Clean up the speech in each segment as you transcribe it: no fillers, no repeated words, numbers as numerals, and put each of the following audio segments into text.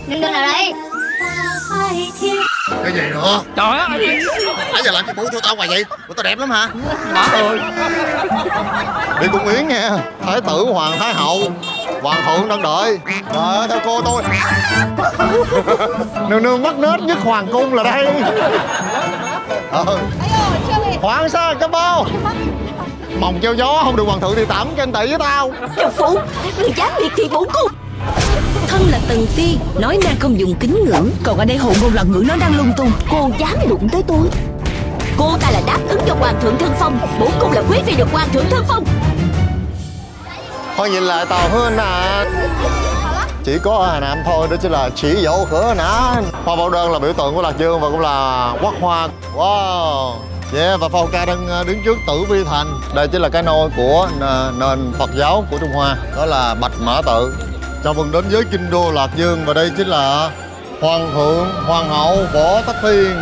Đừng nào đây. Cái gì nữa? Trời ơi, Nãy giờ làm cái mũ cho tao hoài vậy? Của tao đẹp lắm hả? má ơi. Đi cung yến nha. Thái tử hoàng thái hậu, hoàng thượng đang đợi. Trời ơi, theo cô tôi. Nương nương mắc nết nhất hoàng cung là đây. Hoàng sa cái bao. Mòng treo gió không được hoàng thượng đi tắm canh tị với tao. Châu Phủ, người dám liệt thị bổn cung. Thân là Tần Phi, nói năng không dùng kính ngữ, còn ở đây hộ ngôn loạn ngữ nói năng lung tung. Cô dám đụng tới tôi? Cô ta là đáp ứng cho hoàng thượng thân phong, bổn cung là quý phi được hoàng thượng thân phong. Thôi nhìn lại tàu hơn à. Chỉ có ở Hà Nam thôi, đó chính là chỉ dỗ khở nã. Hoa Bảo Đơn là biểu tượng của Lạc Dương và cũng là quốc hoa. Wow. Yeah, và Phao Ca đang đứng trước Tử Vi Thành. Đây chính là cái nôi của nền Phật giáo của Trung Hoa, đó là Bạch Mã Tự. Chào mừng đến với kinh đô Lạc Dương, và đây chính là Hoàng thượng, Hoàng hậu Võ Tắc Thiên.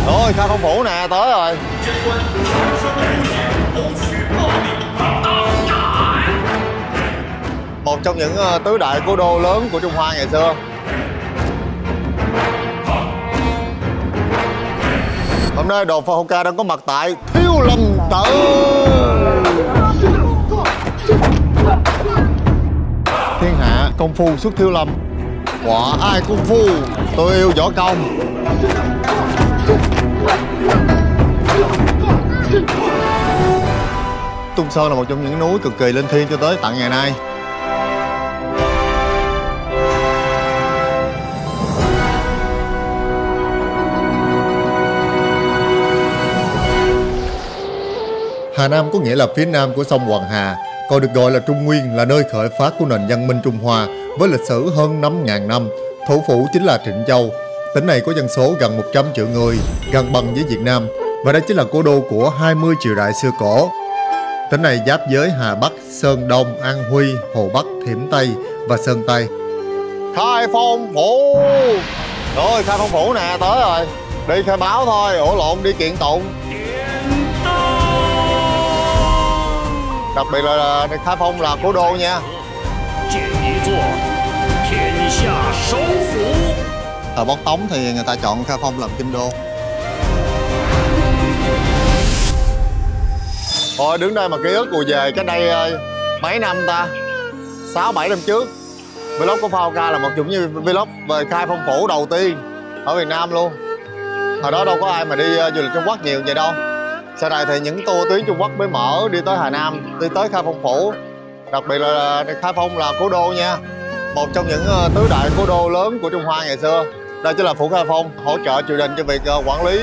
Rồi, Khai Phong Phủ nè, tới rồi. Một trong những tứ đại cố đô lớn của Trung Hoa ngày xưa. Hôm nay đoàn Phao Ca đang có mặt tại Thiếu Lâm Tự. Thiên hạ công phu xuất Thiếu Lâm. Quả ai công phu, tôi yêu võ công. Tung Sơn là một trong những núi cực kỳ linh thiêng cho tới tận ngày nay. Hà Nam có nghĩa là phía nam của sông Hoàng Hà, còn được gọi là Trung Nguyên, là nơi khởi phát của nền văn minh Trung Hoa với lịch sử hơn 5.000 năm. Thủ phủ chính là Trịnh Châu. Tỉnh này có dân số gần 100 triệu người, gần bằng với Việt Nam, và đây chính là cố đô của 20 triều đại xưa cổ. Tỉnh này giáp với Hà Bắc, Sơn Đông, An Huy, Hồ Bắc, Thiểm Tây và Sơn Tây. Khai Phong Phủ. Rồi, Khai Phong Phủ nè, tới rồi. Đi khai báo thôi, ổ lộn đi kiện tụng. Đặc biệt là Khai Phong là cố đô nha. Thời Bác Tống thì người ta chọn Khai Phong làm kinh đô. Thôi đứng đây mà ký ức của về cách đây mấy năm ta, 6-7 năm trước. Vlog của Phao Ca là một trong những vlog về Khai Phong Phủ đầu tiên ở Việt Nam luôn. Hồi đó đâu có ai mà đi du lịch Trung Quốc nhiều vậy đâu. Sau này thì những tour tuyến Trung Quốc mới mở đi tới Hà Nam, đi tới Khai Phong Phủ. Đặc biệt là Khai Phong là cố đô nha. Một trong những tứ đại cố đô lớn của Trung Hoa ngày xưa. Đây chính là Phủ Khai Phong, hỗ trợ triều đình cho việc quản lý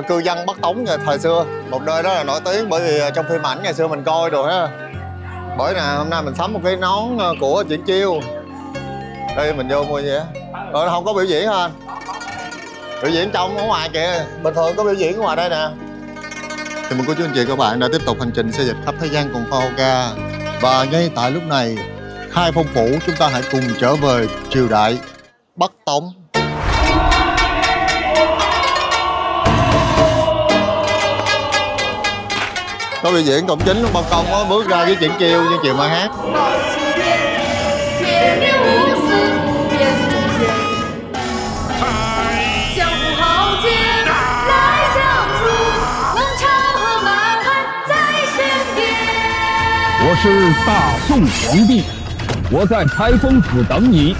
cư dân Bắc Tống thời xưa. Một nơi đó là nổi tiếng bởi vì trong phim ảnh ngày xưa mình coi rồi á. Bởi nè, hôm nay mình sắm một cái nón của Triển Chiêu. Đây mình vô mua gì á. Rồi không có biểu diễn hả anh? Biểu diễn trong ở ngoài kìa, bình thường có biểu diễn ở ngoài đây nè. Thì mừng cô chú anh chị các bạn đã tiếp tục hành trình xe dịch khắp thế gian cùng Phao Ca. Và ngay tại lúc này, Khai Phong Phủ chúng ta hãy cùng trở về triều đại Bắc Tống. Có biểu diễn cổng chính ban công á, bước ra với Triển Chiêu như chiều mai hát. 我是大宋皇帝，我在开封府等你，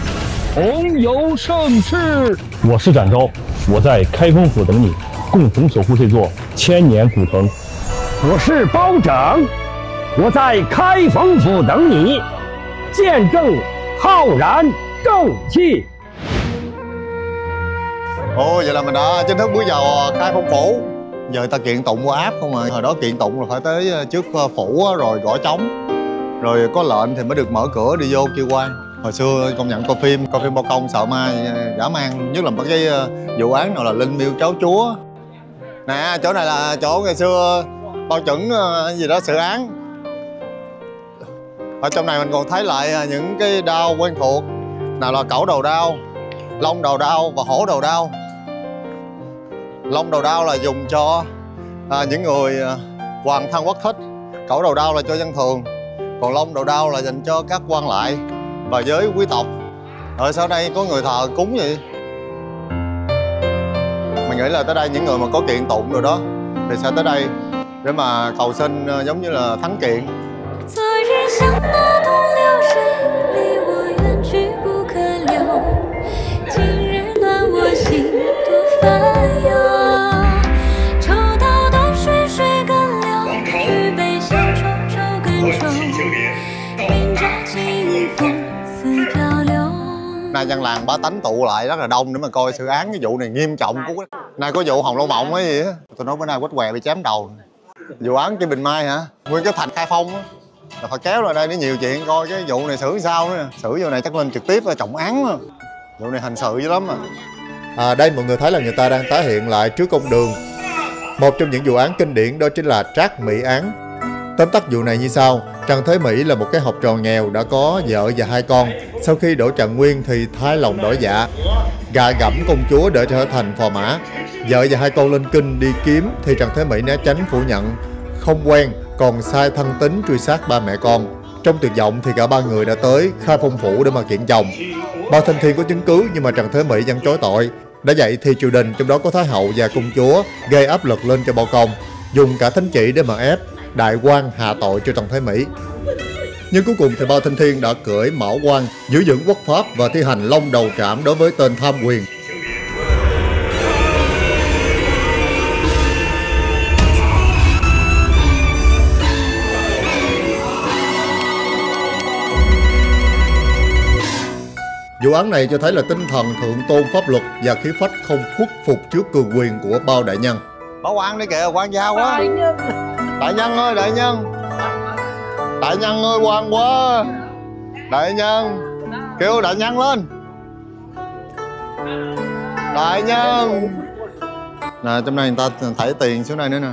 同游盛世。我是展昭，我在开封府等你，共同守护这座千年古城。我是包拯，我在开封府等你，见证浩然正气。Ồ, vậy là mình đã chính thức bước vào Khai Phong Phủ. Giờ ta kiện tụng qua app không à. Hồi đó kiện tụng là phải tới trước phủ rồi gõ trống, rồi có lệnh thì mới được mở cửa đi vô kêu quan. Hồi xưa công nhận coi phim bao công sợ ma dã man, nhất là mấy cái vụ án nào là linh miêu cháu chúa. Nè, chỗ này là chỗ ngày xưa bao chuẩn gì đó xử án. Ở trong này mình còn thấy lại những cái đao quen thuộc. Nào là cẩu đầu đao, long đầu đao và hổ đầu đao. Long đầu đao là dùng cho những người Hoàng thân quốc thích. Cẩu đầu đao là cho dân thường, còn lông đầu đao là dành cho các quan lại và giới quý tộc. Rồi sau đây có người thờ cúng vậy? Mình nghĩ là tới đây những người mà có kiện tụng rồi đó thì sẽ tới đây để mà cầu xin giống như là thắng kiện. Nay dân làng bá tánh tụ lại rất là đông để mà coi xử án cái vụ này nghiêm trọng của. Nay có vụ Hồng Lâu Mộng ấy gì á. Tôi nói bữa nay Quách Què bị chém đầu. Vụ án Kim Bình Mai hả? Nguyên cái thành Khai Phong á. Là phải kéo ra đây để nhiều chuyện coi cái vụ này xử sao nữa. Xử vụ này chắc lên trực tiếp trọng án á. Vụ này hành sự dữ lắm à. Đây mọi người thấy là người ta đang tái hiện lại trước công đường một trong những vụ án kinh điển, đó chính là Trác Mỹ án. Tóm tắt vụ này như sau. Trần Thế Mỹ là một cái học trò nghèo đã có vợ và 2 con. Sau khi đổ trạng nguyên thì thay lòng đổi dạ, gạ gẫm công chúa để trở thành phò mã. Vợ và 2 con lên kinh đi kiếm thì Trần Thế Mỹ né tránh phủ nhận, không quen, còn sai thân tín truy sát ba mẹ con. Trong tuyệt vọng thì cả 3 người đã tới Khai Phong phủ để mà kiện chồng. Bao Thanh Thiên có chứng cứ nhưng mà Trần Thế Mỹ vẫn chối tội. Đã vậy thì triều đình, trong đó có Thái hậu và công chúa, gây áp lực lên cho bao công, dùng cả thánh chỉ để mà ép đại quan hạ tội cho Trần Thế Mỹ. Nhưng cuối cùng thì Bao Thanh Thiên đã cưỡi mão quan, giữ vững quốc pháp và thi hành long đầu trảm đối với tên tham quyền. Vụ án này cho thấy là tinh thần thượng tôn pháp luật và khí phách không khuất phục trước cường quyền của Bao đại nhân. Báo quan đi kìa, quan gia quá. Đại nhân ơi, đại nhân. Đại nhân ơi, quan quá. Đại nhân, kêu đại nhân lên. Đại nhân. Nè, trong này người ta thảy tiền xuống đây nữa nè.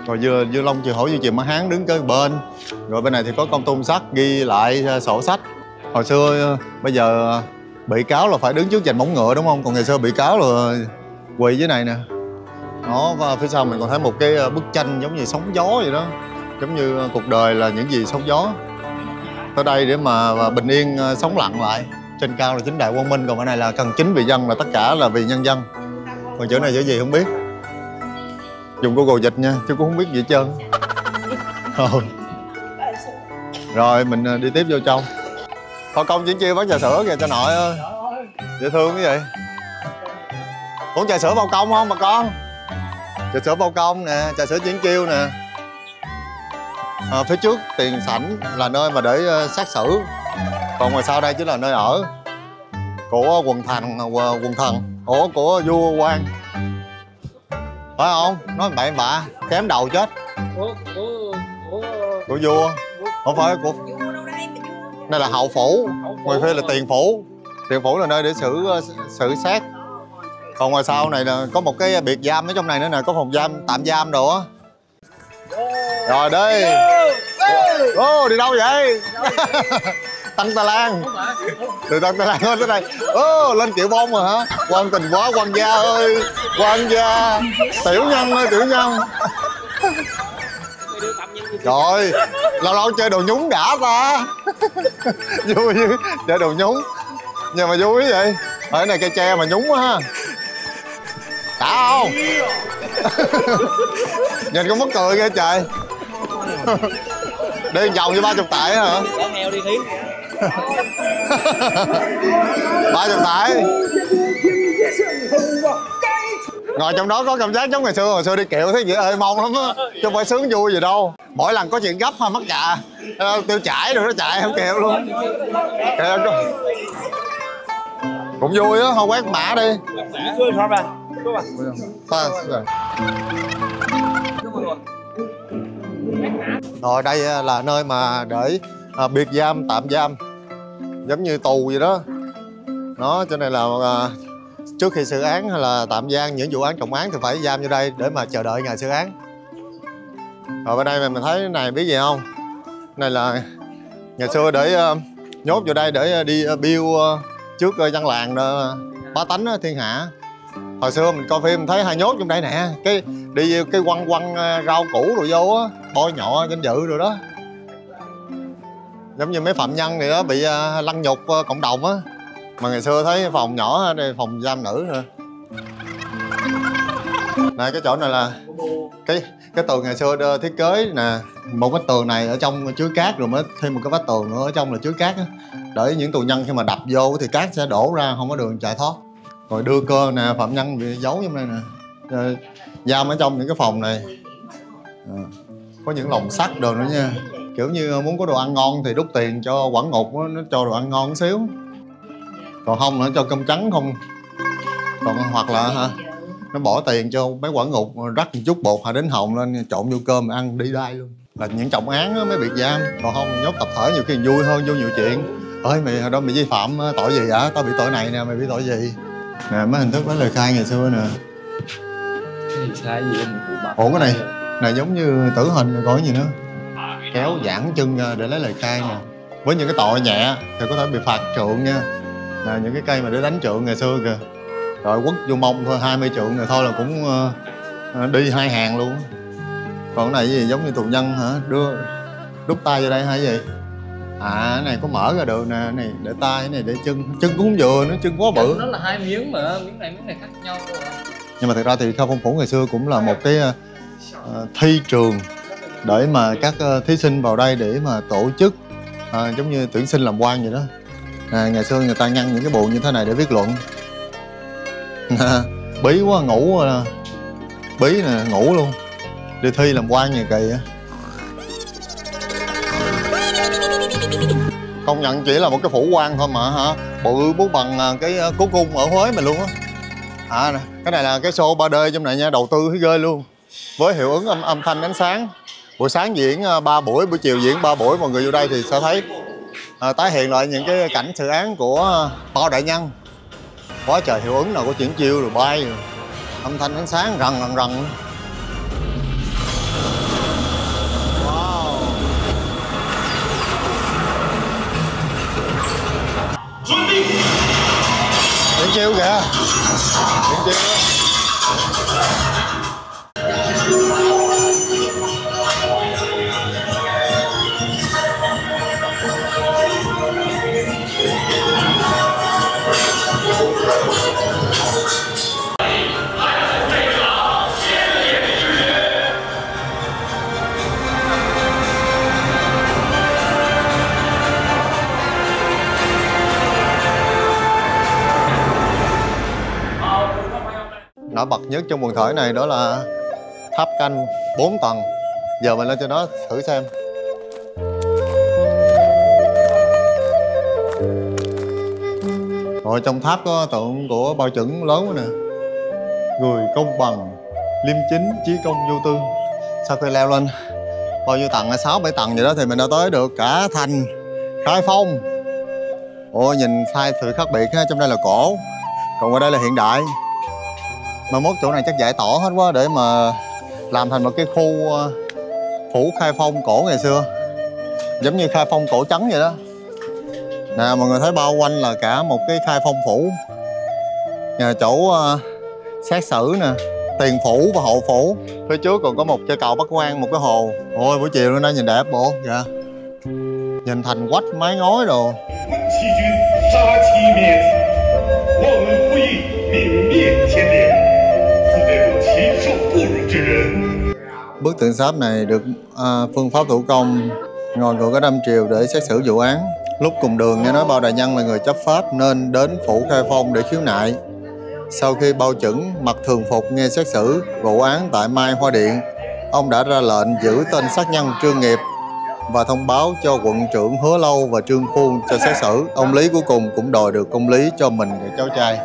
Rồi Dư Long Chiều Hổ Dư Chiều Mã Hán đứng kế bên. Rồi bên này thì có công tôn sách ghi lại sổ sách. Hồi xưa bây giờ bị cáo là phải đứng trước giành móng ngựa đúng không? Còn ngày xưa bị cáo là quỳ dưới này nè. Đó, và phía sau mình còn thấy một cái bức tranh giống như sóng gió vậy đó. Giống như cuộc đời là những gì sóng gió. Tới đây để mà bình yên sống lặng lại. Trên cao là chính đại quang minh, còn ở này là cần chính vì dân, là tất cả là vì nhân dân. Còn chữ này chữ gì không biết. Dùng Google dịch nha, chứ cũng không biết gì hết trơn. Rồi mình đi tiếp vô trong. Phò công chuyển chiêu bán trà sữa kìa cho nội ơi. Dễ thương cái vậy. Uống trà sữa bao công không bà con? Trà sữa bao công nè, trà sữa chuyển chiêu nè. Phía trước tiền sảnh là nơi mà để xét xử. Còn ngoài sau đây chính là nơi ở của quần thần của vua quan. Phải không? Nói bậy bạ, kém đầu chết. Của vua. Không phải của... Đây là hậu phủ, ngoài phía là tiền phủ. Tiền phủ là nơi để xử xét. Còn ngoài sau này là có một cái biệt giam ở trong này nữa nè, có phòng giam, tạm giam đồ á. Rồi đi. Ô, đi đâu vậy? Tân Tà Lan. Từ Tân Tà Lan lên tới đây. Ô, lên Triệu Bông rồi hả? Quan tình quá, quan gia ơi. Quan gia. Tiểu nhân ơi, tiểu nhân. Trời, lâu lâu chơi đồ nhúng đã ta. Vui, chơi đồ nhúng. Nhưng mà vui vậy. Ở cái này cây tre mà nhúng quá ha. Đã không? Nhìn con mắc cười ghê trời. Đi vòng như 30 tệ hả? Có heo đi Hiến. 30 tệ. Ngồi trong đó có cảm giác giống ngày xưa. Hồi xưa đi kiệu thấy vậy ơi mong lắm á. Chứ không phải sướng vui gì đâu. Mỗi lần có chuyện gấp ha mắc trà tiêu chảy rồi nó chạy không kịp luôn. Cũng vui á, thôi quét mã đi. Rồi đây là nơi mà để biệt giam, tạm giam, giống như tù vậy đó. Đó, cho nên là trước khi xử án hay là tạm giam những vụ án trọng án thì phải giam vô đây để mà chờ đợi ngày xử án. Rồi bên đây mình thấy cái này biết gì không? Này là ngày xưa để nhốt vô đây để đi biêu trước dân làng bá tánh thiên hạ. Hồi xưa mình coi phim thấy hai nhốt trong đây nè, cái đi cái quăng rau củ rồi vô á, bôi nhọ danh dự rồi đó. Giống như mấy phạm nhân này đó bị lăng nhục cộng đồng á. Mà ngày xưa thấy phòng nhỏ đây, phòng giam nữ rồi. Nè cái chỗ này là cái tường ngày xưa thiết kế nè. Một cái tường này ở trong chứa cát, rồi mới thêm một cái vách tường nữa ở trong là chứa cát á, để những tù nhân khi mà đập vô thì cát sẽ đổ ra, không có đường chạy thoát. Rồi đưa cơ nè, phạm nhân bị giấu trong đây nè. Giam ở trong những cái phòng này. Có những lồng sắt đồ nữa nha. Kiểu như muốn có đồ ăn ngon thì đút tiền cho quản ngục đó, nó cho đồ ăn ngon xíu. Còn không nữa cho cơm trắng không. Còn hoặc là nó bỏ tiền cho mấy quản ngục rắc một chút bột hạ đến hồng lên trộn vô cơm ăn đi đai luôn. Là những trọng án đó mới bị giam. Còn không nhốt tập thể nhiều khi vui hơn, vô nhiều chuyện. Ơi mày hồi đó mày vi phạm tội gì hả? Tao bị tội này nè, mày bị tội gì? Nè mấy hình thức lấy lời khai ngày xưa nè. Khai gì em? Ủa cái này giống như tử hình rồi, có cái gì nữa. Kéo giãn chân ra để lấy lời khai nè. Với những cái tội nhẹ thì có thể bị phạt trượng nha. Nè những cái cây mà để đánh trượng ngày xưa kìa. Rồi quất vô mông thôi 20 trượng rồi thôi là cũng đi 2 hàng luôn. Còn cái này gì giống như tù nhân hả? Đút tay vô đây hay gì? À cái này có mở ra được nè, cái này để tay, cái này để chân. Chân cũng không vừa nữa, chân quá bự. Nó là 2 miếng mà, miếng này khác nhau mà. Nhưng mà thật ra thì Khai Phong Phủ ngày xưa cũng là một cái thi trường để mà các thí sinh vào đây để mà tổ chức giống như tuyển sinh làm quan vậy đó. Ngày xưa người ta ngăn những cái bộ như thế này để viết luận. Bí quá, ngủ bí nè, ngủ luôn. Đi thi làm quan gì kỳ á. Công nhận chỉ là một cái phủ quan thôi mà hả? Bự bút bằng cái cố cung ở Huế mình luôn á. À nè, cái này là cái show 3D trong này nha, đầu tư thấy ghê luôn. Với hiệu ứng âm thanh ánh sáng. Buổi sáng diễn 3 buổi, buổi chiều diễn 3 buổi. Mọi người vô đây thì sẽ thấy tái hiện lại những cái cảnh sự án của Bao Đại Nhân. Quá trời hiệu ứng nào có chuyển chiêu rồi bay rồi. Âm thanh ánh sáng rần. Wow. Chuyển chiêu kìa. Chuyển chiêu đó. Nổi bật nhất trong quần thể này đó là tháp canh 4 tầng. Giờ mình lên cho nó thử xem. Rồi trong tháp có tượng của Bao Chuẩn lớn quá nè. Người công bằng, liêm chính, chí công vô tư. Sau khi leo lên bao nhiêu tầng, 6-7 tầng vậy đó thì mình đã tới được cả thành Khai Phong. Ôi nhìn sai sự khác biệt ha, trong đây là cổ, còn ở đây là hiện đại. Mà mốt chỗ này chắc giải tỏa hết quá để mà làm thành một cái khu phủ Khai Phong cổ ngày xưa. Giống như Khai Phong cổ trắng vậy đó. Nè mọi người thấy bao quanh là cả một cái Khai Phong phủ. Nhà chỗ xét xử nè, tiền phủ và hậu phủ. Phía trước còn có một cây cầu Bắc Quan, một cái hồ. Ôi buổi chiều lên đây nhìn đẹp bộ. Dạ. Nhìn thành quách mái ngói đồ. Bức tượng sáp này được phương pháp thủ công ngồi của cái đâm triều để xét xử vụ án. Lúc cùng đường nghe nói Bao Đại Nhân là người chấp pháp nên đến phủ Khai Phong để khiếu nại. Sau khi Bao Chuẩn mặc thường phục nghe xét xử vụ án tại Mai Hoa Điện, ông đã ra lệnh giữ tên sát nhân Trương Nghiệp và thông báo cho quận trưởng Hứa Lâu và Trương Khuôn cho xét xử. Ông Lý cuối cùng cũng đòi được công lý cho mình và cháu trai.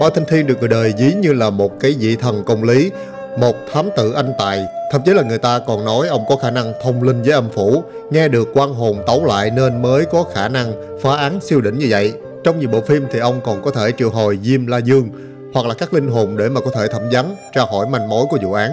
Bao Thanh Thiên được người đời ví như là một cái vị thần công lý, một thám tử anh tài. Thậm chí là người ta còn nói ông có khả năng thông linh với âm phủ, nghe được quan hồn tấu lại nên mới có khả năng phá án siêu đỉnh như vậy. Trong nhiều bộ phim thì ông còn có thể triệu hồi Diêm La Dương hoặc là các linh hồn để mà có thể thẩm vấn, tra hỏi manh mối của vụ án.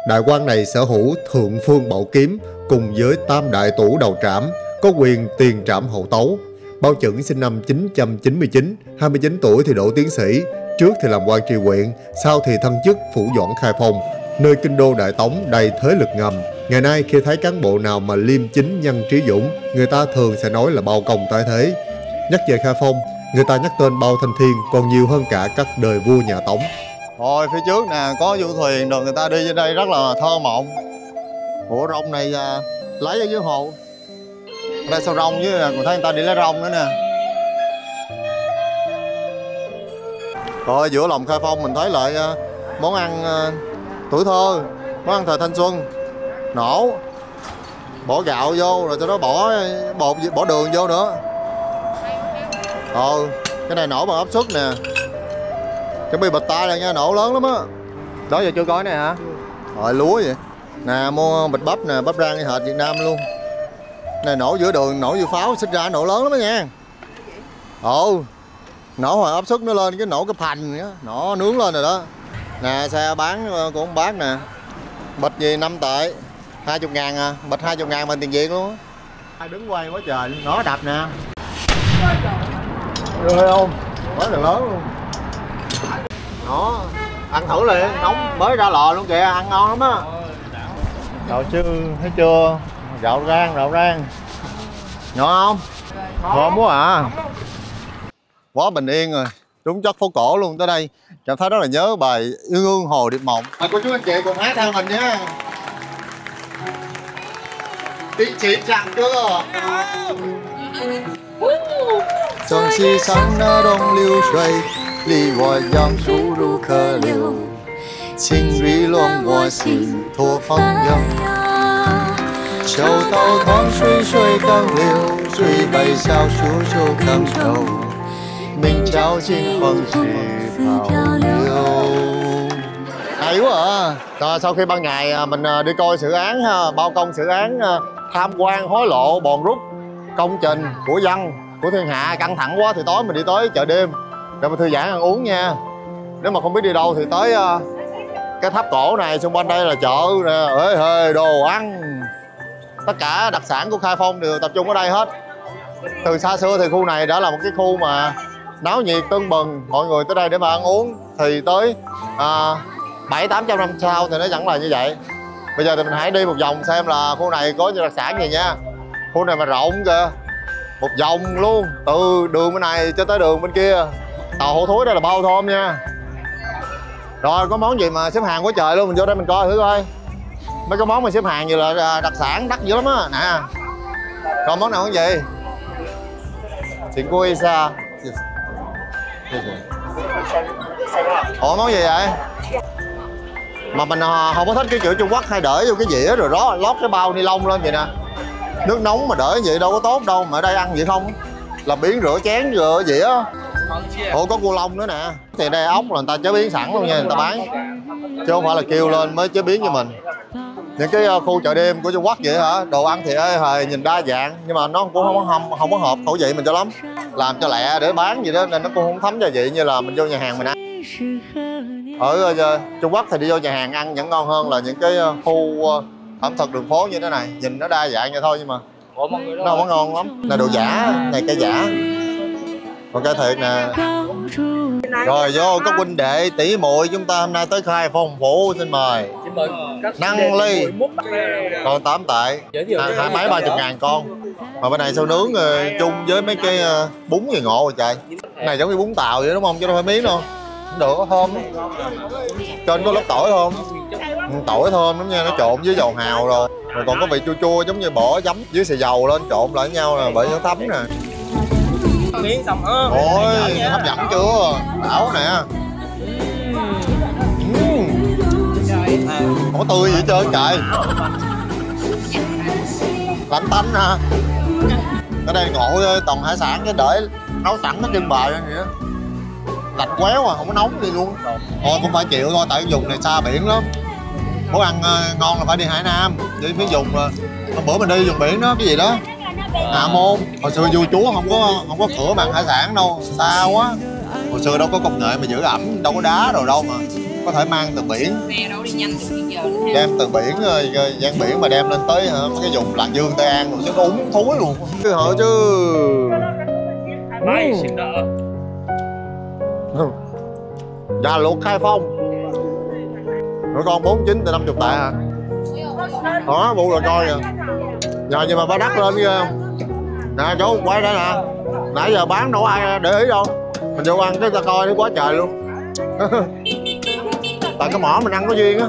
Đại quan này sở hữu Thượng Phương Bảo Kiếm cùng với Tam Đại Tủ Đầu Trảm, có quyền tiền trảm hậu tấu. Bao Chẩn sinh năm 999, 29 tuổi thì đỗ tiến sĩ. Trước thì làm quan tri huyện, sau thì thăng chức phủ doãn Khai Phong, nơi kinh đô Đại Tống đầy thế lực ngầm. Ngày nay khi thấy cán bộ nào mà liêm chính nhân trí dũng, người ta thường sẽ nói là bao công tái thế. Nhắc về Khai Phong, người ta nhắc tên Bao Thanh Thiên còn nhiều hơn cả các đời vua nhà Tống. Rồi phía trước nè có du thuyền rồi, người ta đi trên đây rất là thơ mộng. Ủa rong này lấy ở dưới hồ. Ở đây sao rong chứ, còn thấy người ta đi lấy rong nữa nè. Rồi giữa lòng Khai Phong mình thấy lại món ăn tuổi thơ, món ăn thời thanh xuân. Nổ, bỏ gạo vô rồi cho nó bỏ bột, bỏ đường vô nữa. Cái này nổ bằng áp suất nè. Chuẩn bị bịch tay này nha, nổ lớn lắm á. Đó giờ chưa có này hả? Rồi lúa vậy. Nè mua bịch bắp nè, bắp rang như hệt Việt Nam luôn. Này nổ giữa đường, nổ như pháo, xích ra nổ lớn lắm đó nha. Nổ hồi áp suất nó lên, cái nổ cái phành á, nổ nướng lên rồi đó. Nè xe bán của ông bác nè. Bịch gì 5 tệ, 20.000 à, bịch 20.000 bằng tiền Việt luôn á. Ai đứng quay quá trời, nó đập nè. Được không? Quá là lớn luôn. Nó ăn thử liền, nóng mới ra lò luôn kìa, ăn ngon lắm á. Rồi chứ thấy chưa? Rau rang. Ngon không? Ngon quá à. Quá bình yên rồi, đúng chất phố cổ luôn. Tới đây cảm thấy rất là nhớ bài Yêu Hương Hồ Điệp Mộng. Cô chú anh chị cùng hát theo mình nhé. Tiếng chỉ chẳng chưa? 正西上那东流水，离我杨树如客流，情雨乱我心，托风摇。秋到塘水水更流，水北小树树更愁，明朝金风是漂流。Hay quá à. Rồi, sau khi ban ngày mình đi coi dự án bao công dự án tham quan hối lộ bòn rút công trình của dân của thiên hạ căng thẳng quá thì tối mình đi tới chợ đêm để mà thư giãn ăn uống nha. Nếu mà không biết đi đâu thì tới cái tháp cổ này, xung quanh đây là chợ nè, đồ ăn, tất cả đặc sản của Khai Phong đều tập trung ở đây hết. Từ xa xưa thì khu này đã là một cái khu mà náo nhiệt tưng bừng, mọi người tới đây để mà ăn uống. Thì tới 700-800 năm sau thì nó vẫn là như vậy. Bây giờ thì mình hãy đi một vòng xem là khu này có đặc sản gì nha. Khu này mà rộng kìa, một vòng luôn, từ đường bên này cho tới đường bên kia. Tàu hủ thối đây là bao thơm nha. Rồi có món gì mà xếp hàng quá trời luôn, mình vô đây mình coi thử coi. Mấy cái món mà xếp hàng như là đặc sản đắt dữ lắm á nè. Còn món nào cái gì? Chuyện của Isa. Ủa món gì vậy? Mà mình không có thích cái kiểu Trung Quốc hay để vô cái dĩa rồi đó lót cái bao ni lông lên vậy nè. Nước nóng mà để vậy đâu có tốt đâu, mà ở đây ăn vậy không là biến rửa chén rửa dĩa. Ủa có cua lông nữa nè. Thì đây ốc là người ta chế biến sẵn luôn nha, người ta bán chứ không phải là kêu lên mới chế biến cho mình. Những cái khu chợ đêm của Trung Quốc vậy hả, đồ ăn thì hề nhìn đa dạng nhưng mà nó cũng không có hợp khẩu vị mình cho lắm, làm cho lẹ để bán gì đó nên nó cũng không thấm gia vị như là mình vô nhà hàng mình ăn. Ở Trung Quốc thì đi vô nhà hàng ăn vẫn ngon hơn là những cái khu ẩm thực đường phố như thế này, nhìn nó đa dạng vậy thôi nhưng mà nó không có ngon lắm. Là đồ giả, này cây giả, còn cây thiệt nè. Rồi vô các huynh đệ tỷ muội chúng ta hôm nay tới Khai Phong Phủ, xin mời Năng Ly còn 8 tệ, 20-30 ngàn con. Mà bên này sao nướng chung với mấy cái bún gì ngộ rồi trời. Cái này giống như bún tàu vậy đúng không, chứ đâu phải miếng đâu. Được có thơm đó. Trên có lớp tỏi thơm, tỏi thơm lắm nha, nó trộn với dầu hào rồi còn có vị chua chua giống như bỏ giấm với xì dầu lên trộn lại với nhau nè, bởi nó thấm nè. Miếng xong hả? Ôi hấp dẫn chưa, đảo nè. Không có tươi gì hết trơn trời, lạnh tanh hả. Ở đây ngộ toàn hải sản cái để nấu sẵn nó trưng bày vậy đó. Lạnh quéo à, không có nóng đi luôn. Thôi cũng phải chịu thôi, tại vùng này xa biển lắm. Muốn ăn ngon là phải đi Hải Nam, đi phía vùng hôm bữa mình đi vùng biển đó, cái gì đó Hạ Môn. Hồi xưa vua chúa không có cửa bằng hải sản đâu, xa quá. Hồi xưa đâu có công nghệ mà giữ ẩm, đâu có đá rồi đâu mà có thể mang từ biển, đem từ biển gian biển mà đem lên tới cái vùng Lạc Dương Tây An rồi chứ nó úng thúi luôn. Chứ hở chứ 蚂蚁型的Gà luộc Khai Phong. Rồi con 49 từ 50 tệ hả? Đó, vụ rồi coi kìa. Giờ nhưng mà ba đắt lên ghê không? Nè chú quay đây nè. Nãy giờ bán đâu ai để ý đâu. Mình vô ăn cái ta coi nó quá trời luôn. Tại cái mỏ mình ăn có duyên á.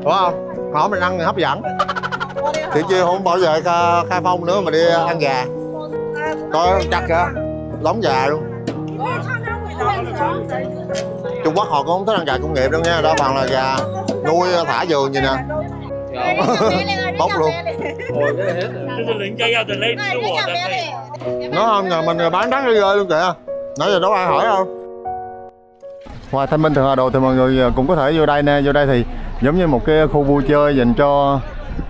Đúng không? Mỏ mình ăn thì hấp dẫn. Thì chưa không bao giờ Khai Phong nữa mà đi ăn gà. Coi chặt kìa. Đóng gà luôn. Trung Quốc họ cũng không thích ăn gà công nghiệp đâu nha, đa phần là gà nuôi thả vườn vậy nè. Bốc luôn. Nó không, nhà mình bán đắt ghê luôn kìa. Nãy giờ đâu ai hỏi đâu. Ngoài Thanh Minh Thường Hà Đồ thì mọi người cũng có thể vô đây nè. Vô đây thì giống như một cái khu vui chơi dành cho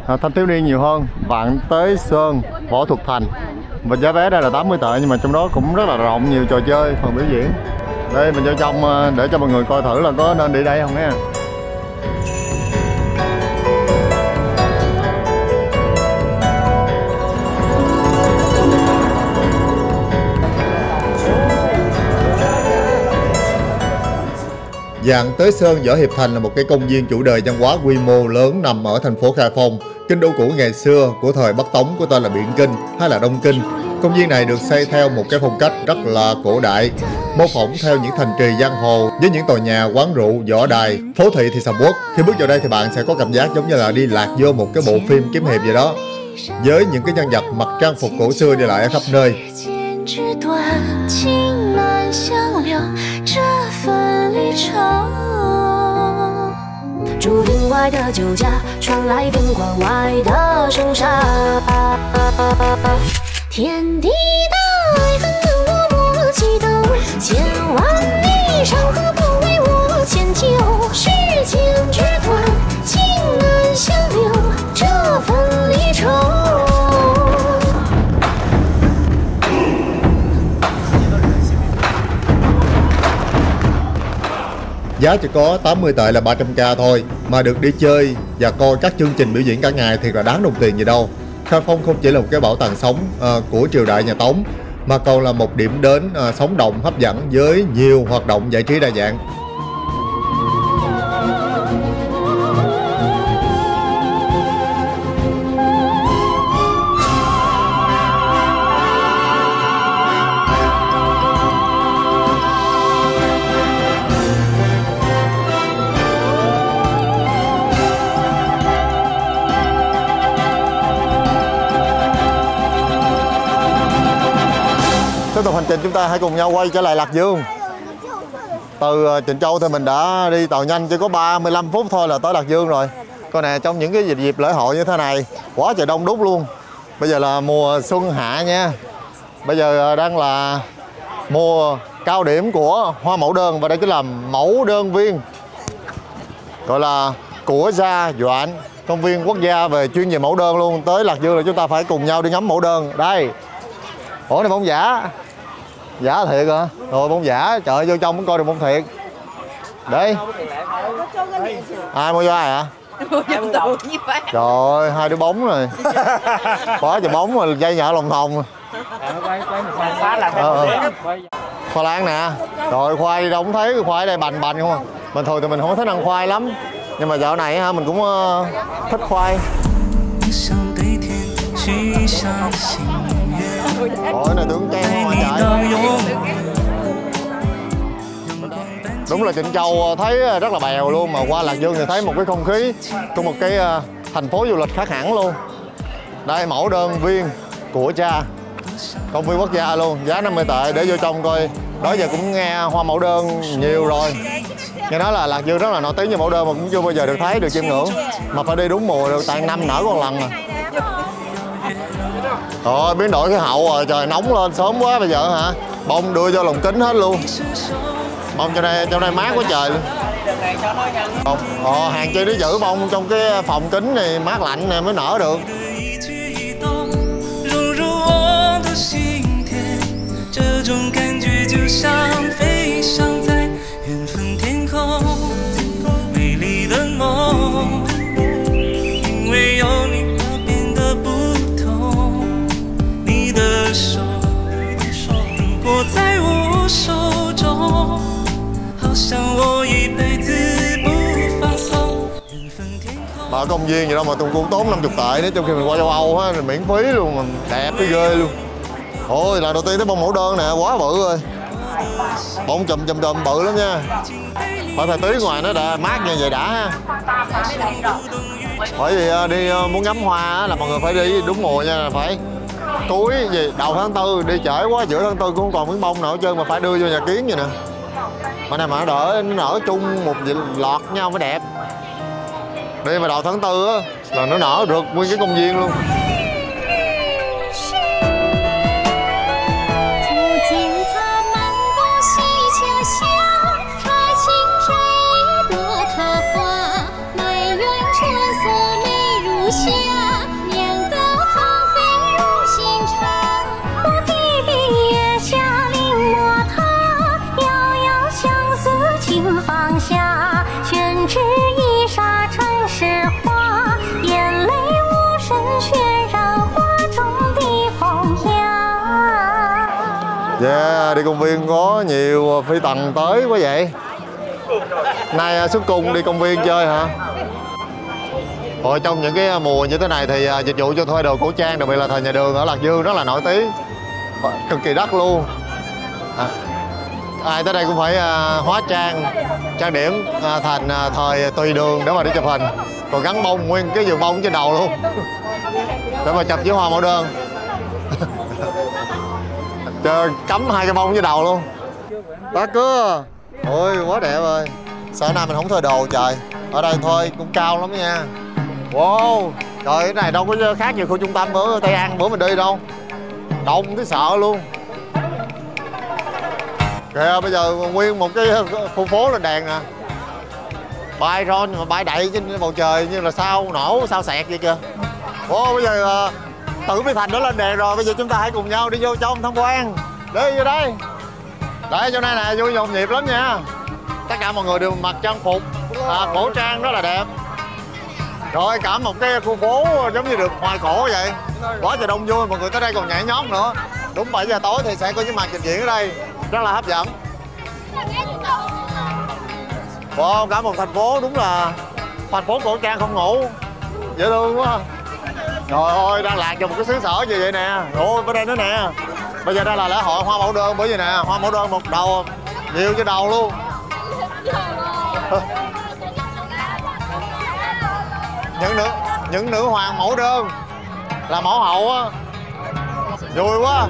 thanh thiếu niên nhiều hơn. Vạn Tế Sơn, Võ Thuật Thành. Và giá vé đây là 80 tệ nhưng mà trong đó cũng rất là rộng, nhiều trò chơi, phần biểu diễn. Đây mình vô trong để cho mọi người coi thử là có nên đi đây không nha. Vạn Tế Sơn Võ Hiệp Thành là một cái công viên chủ đề văn hóa quy mô lớn nằm ở thành phố Khai Phong, kinh đô cũ ngày xưa của thời Bắc Tống của tên là Biện Kinh hay là Đông Kinh. Công viên này được xây theo một cái phong cách rất là cổ đại, mô phỏng theo những thành trì giang hồ với những tòa nhà, quán rượu, võ đài, phố thị thì sầm uất. Khi bước vào đây thì bạn sẽ có cảm giác giống như là đi lạc vô một cái bộ phim kiếm hiệp vậy đó, với những cái nhân vật mặc trang phục cổ xưa đi lại ở khắp nơi. Giá chỉ có 80 tệ là 300k thôi mà được đi chơi và coi các chương trình biểu diễn cả ngày thiệt là đáng đồng tiền gì đâu. Khai Phong không chỉ là một cái bảo tàng sống của triều đại nhà Tống mà còn là một điểm đến sống động hấp dẫn với nhiều hoạt động giải trí đa dạng. Tiếp tục hành trình chúng ta hãy cùng nhau quay trở lại Lạc Dương. Từ Trịnh Châu thì mình đã đi tàu nhanh chỉ có 35 phút thôi là tới Lạc Dương rồi. Coi nè, trong những cái dịp lễ hội như thế này quá trời đông đúc luôn. Bây giờ là mùa xuân hạ nha. Bây giờ đang là mùa cao điểm của hoa mẫu đơn và đây chính là mẫu đơn viên, gọi là của Gia Doãn, công viên quốc gia về chuyên về mẫu đơn luôn. Tới Lạc Dương là chúng ta phải cùng nhau đi ngắm mẫu đơn. Đây. Ủa này bông giả. Giả thiệt hả? Rồi bông giả, trời ơi, vô trong mới coi được bông thiệt. Đây. Ai mua cho ai hả? Trời ơi, hai đứa bóng rồi. Quá trời bóng rồi, dây nhợ lòng thòng. Khoai lang nè. Rồi khoai đâu cũng thấy, khoai ở đây bành bành không à. Bình thường thì mình không thích ăn khoai lắm. Nhưng mà dạo này ha mình cũng thích khoai. Ôi này tướng trang hoa chạy. Đúng là Trịnh Châu thấy rất là bèo luôn, mà qua Lạc Dương thì thấy một cái không khí của một cái thành phố du lịch khác hẳn luôn. Đây mẫu đơn viên của Cha, công viên quốc gia luôn, giá 50 tệ để vô trong coi. Đó giờ cũng nghe hoa mẫu đơn nhiều rồi, nghe nói là Lạc Dương rất là nổi tiếng về mẫu đơn mà cũng chưa bao giờ được thấy, được chiêm ngưỡng. Mà phải đi đúng mùa được, tại năm nở con lần à. Rồi biến đổi khí hậu rồi, trời nóng lên sớm quá bây giờ hả? Bông đưa vô lồng kính hết luôn. Bông trong đây mát quá trời luôn. Hàng chi nó giữ bông trong cái phòng kính này mát lạnh này mới nở được. Mà ở công viên gì đâu mà tôi cũng tốn 50 tệ nữa, trong khi mình qua châu Âu á, miễn phí luôn, mà đẹp cái ghê luôn. Ôi, lần đầu tiên thấy bông mẫu đơn nè, quá bự rồi. Bông chùm bự lắm nha. Phải thời tiết ngoài nó đã mát như vậy đã ha. Bởi vì đi muốn ngắm hoa là mọi người phải đi đúng mùa nha, phải cuối gì đầu tháng 4 đi trễ quá, giữa tháng 4 cũng không còn miếng bông nào hết trơn mà phải đưa vô nhà kiến vậy nè. Mà này mà nó nở chung một lọt nhau mới đẹp. Đi mà đầu tháng 4 á là nó nở được nguyên cái công viên luôn. Yeah, đi công viên có nhiều phi tần tới quá vậy. Nay xuất cung đi công viên chơi hả? Rồi trong những cái mùa như thế này thì dịch vụ cho thuê đồ cổ trang, đặc biệt là thời nhà Đường ở Lạc Dương rất là nổi tiếng, cực kỳ đắt luôn. Ai tới đây cũng phải hóa trang, trang điểm thành thời Tùy Đường để mà đi chụp hình. Còn gắn bông nguyên cái vườn bông trên đầu luôn để mà chụp với hoa mẫu đơn. Trời, cắm 2 cái bông trên đầu luôn. Tá cứa. Ôi quá đẹp rồi. Sao nay mình không thuê đồ trời. Ở đây thuê cũng cao lắm nha. Wow. Trời, cái này đâu có khác gì khu trung tâm bữa Tây An bữa mình đi đâu. Đông tới sợ luôn. Kìa bây giờ nguyên một cái khu phố lên đèn nè. Bay ron mà bay đậy trên bầu trời như là sao nổ sao xẹt vậy kìa. Wow, bây giờ Tử Mỹ Thành đã lên đèn rồi, bây giờ chúng ta hãy cùng nhau đi vô trong tham quan. Đi vô đây. Đây chỗ này nè, vui nhộn nhịp lắm nha. Tất cả mọi người đều mặc trang phục cổ trang rất là đẹp. Rồi cả một cái khu phố giống như được hoài cổ vậy. Quá trời đông vui, mọi người tới đây còn nhảy nhót nữa. Đúng 7 giờ tối thì sẽ có những màn trình diễn ở đây, rất là hấp dẫn. Wow, cả một thành phố đúng là thành phố cổ trang không ngủ. Dễ thương quá. Trời ơi, đang lạc vào một cái xứ sở gì vậy nè. Ôi, bên đây nữa nè. Bây giờ đây là lễ hội hoa mẫu đơn bởi vì nè, hoa mẫu đơn một đầu, nhiều trên đầu luôn. Những nữ hoàng mẫu đơn là mẫu hậu á. Vui quá.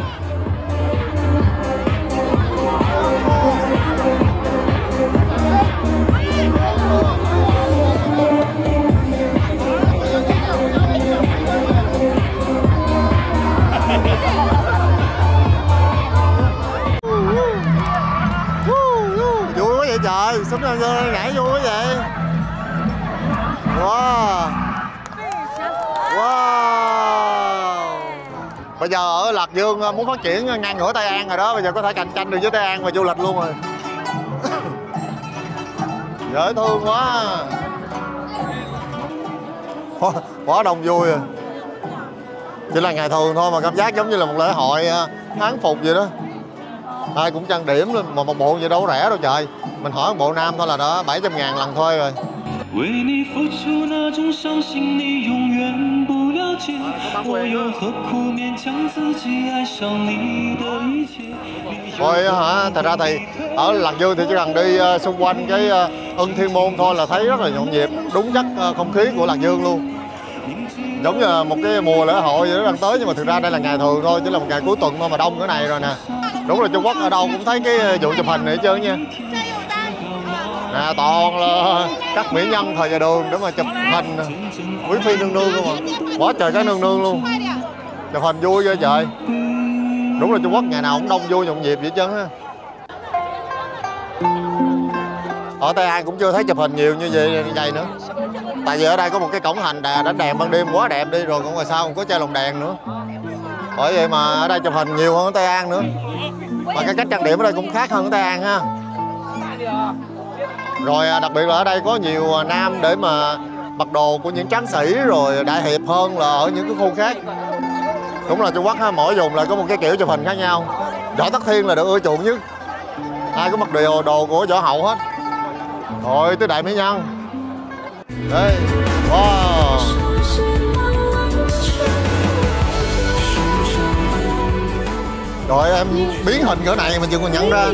Vui quá vậy trời, sống nhảy vui quá vậy. Wow. Wow. Bây giờ ở Lạc Dương muốn phát triển ngang ngửa Tây An rồi đó, bây giờ có thể cạnh tranh được với Tây An và du lịch luôn rồi. Dễ thương quá. Quá đông vui rồi. Chỉ là ngày thường thôi mà cảm giác giống như là một lễ hội hán phục vậy đó. Ai cũng trang điểm lên, mà một bộ vậy đâu có rẻ đâu trời. Mình hỏi một bộ nam thôi là đã 700.000 lần thuê rồi. Rồi hả, thật ra thì ở Lạc Dương thì chỉ cần đi xung quanh cái Ưng Thiên Môn thôi là thấy rất là nhộn nhịp, đúng chất không khí của Lạc Dương luôn. Giống như là một cái mùa lễ hội vậy đó đang tới, nhưng mà thực ra đây là ngày thường thôi, chỉ là một ngày cuối tuần thôi mà đông cái này rồi nè. Đúng là Trung Quốc ở đâu cũng thấy cái vụ chụp hình này hết trơn nha. Nè, toàn là các mỹ nhân thời nhà Đường để mà chụp hình quý phi nương nương luôn mà. Quá trời cái nương nương luôn. Chụp hình vui ghê trời. Đúng là Trung Quốc ngày nào cũng đông vui nhộn nhịp vậy trơn ha. Ở Tây An cũng chưa thấy chụp hình nhiều như vậy nữa. Tại vì ở đây có một cái cổng thành đánh đèn ban đêm quá đẹp đi, rồi còn ngoài sau còn có chơi lồng đèn nữa. Bởi vậy mà ở đây chụp hình nhiều hơn ở Tây An nữa. Và cái cách trang điểm ở đây cũng khác hơn ở Tây An ha. Rồi đặc biệt là ở đây có nhiều nam để mà mặc đồ của những tráng sĩ rồi đại hiệp hơn là ở những cái khu khác. Đúng là Trung Quốc ha, mỗi vùng lại có một cái kiểu chụp hình khác nhau. Võ Tắc Thiên là được ưa chuộng nhất. Ai có mặc đồ của võ hậu hết. Rồi tới đại mỹ nhân. Đây. Wow. Rồi em biến hình cỡ này mà chưa còn nhận ra.